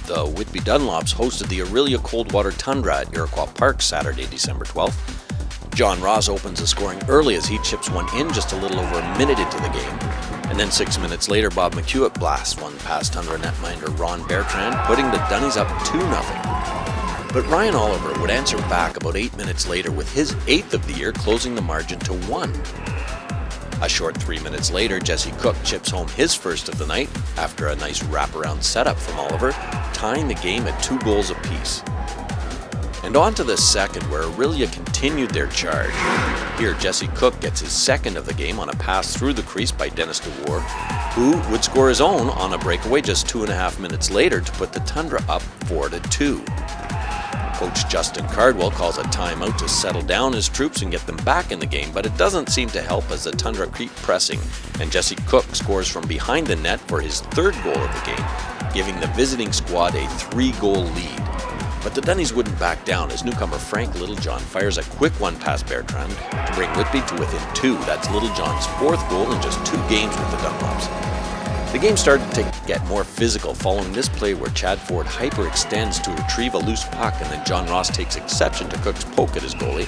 the Whitby DUNLOPS hosted the Orillia Coldwater Tundra at Iroquois Park Saturday, December 12th. John Ross opens the scoring early as he chips one in just a little over a minute into the game. And then 6 minutes later, Bob McQuat blasts one past Tundra netminder Ron Bertrand, putting the Dunnies up 2-0. But Ryan Oliver would answer back about 8 minutes later with his 8th of the year, closing the margin to 1. A short 3 minutes later, Jessy Cook chips home his first of the night after a nice wraparound setup from Oliver, tying the game at 2 goals apiece. And on to the second, where Orillia continued their charge. Here, Jessy Cook gets his second of the game on a pass through the crease by Denis Dewar, who would score his own on a breakaway just 2.5 minutes later to put the Tundra up 4-2. Coach Justin Cardwell calls a timeout to settle down his troops and get them back in the game, but it doesn't seem to help as the Tundra keep pressing, and Jessy Cook scores from behind the net for his 3rd goal of the game, giving the visiting squad a 3-goal lead. But the Dunnies wouldn't back down as newcomer Frank Littlejohn fires a quick one past Bertrand to bring Whitby to within 2. That's Littlejohn's 4th goal in just 2 games with the DUNLOPS. The game started to get more physical following this play where Chad Ford hyperextends to retrieve a loose puck, and then John Ross takes exception to Cook's poke at his goalie.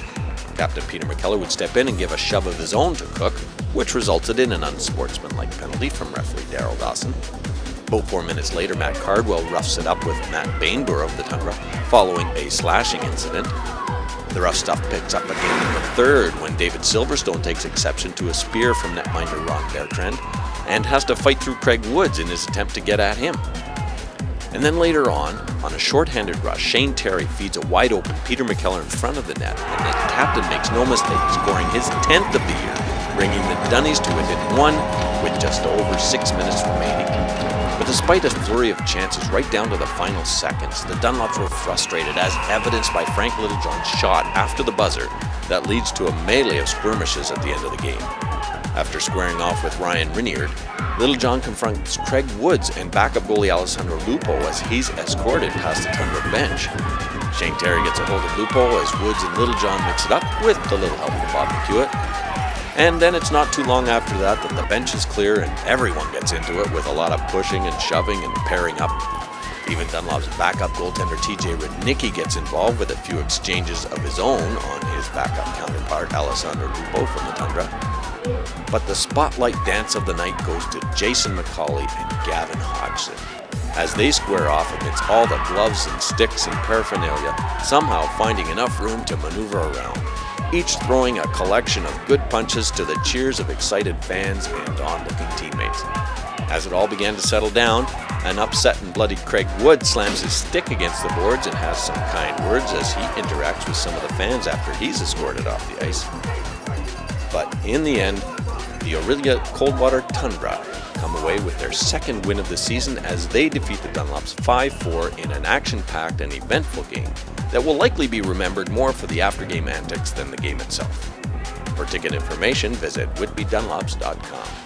Captain Peter McKellar would step in and give a shove of his own to Cook, which resulted in an unsportsmanlike penalty from referee Darryl Dawson. About 4 minutes later, Matt Cardwell roughs it up with Matt Bainborough of the Tundra, following a slashing incident. The rough stuff picks up again in the 3rd when David Silverstone takes exception to a spear from netminder Ron Bertrand and has to fight through Craig Woods in his attempt to get at him. And then later on a short-handed rush, Shane Terry feeds a wide-open Peter McKellar in front of the net, and the captain makes no mistake, scoring his 10th of the year, bringing the Dunnies to within 1 with just over 6 minutes remaining. But despite a flurry of chances right down to the final seconds, the Dunlops were frustrated, as evidenced by Frank Littlejohn's shot after the buzzer that leads to a melee of skirmishes at the end of the game. After squaring off with Ryan Riniard, Littlejohn confronts Craig Woods and backup goalie Alessandro Lupo as he's escorted past the Tundra bench. Shane Terry gets a hold of Lupo as Woods and Littlejohn mix it up with a little help from Bob McQuat. And then it's not too long after that the bench is clear and everyone gets into it with a lot of pushing and shoving and pairing up. Even Dunlop's backup goaltender TJ Rudnicki gets involved with a few exchanges of his own on his backup counterpart Alessandro Lupo from the Tundra. But the spotlight dance of the night goes to Jason McCauley and Gavin Hodgson, as they square off amidst all the gloves and sticks and paraphernalia, somehow finding enough room to maneuver around, each throwing a collection of good punches to the cheers of excited fans and onlooking teammates. As it all began to settle down, an upset and bloodied Craig Wood slams his stick against the boards and has some kind words as he interacts with some of the fans after he's escorted off the ice. But in the end, the Orillia Coldwater Tundra come away with their 2nd win of the season as they defeat the Dunlops 5-4 in an action-packed and eventful game that will likely be remembered more for the after-game antics than the game itself. For ticket information, visit whitbydunlops.com.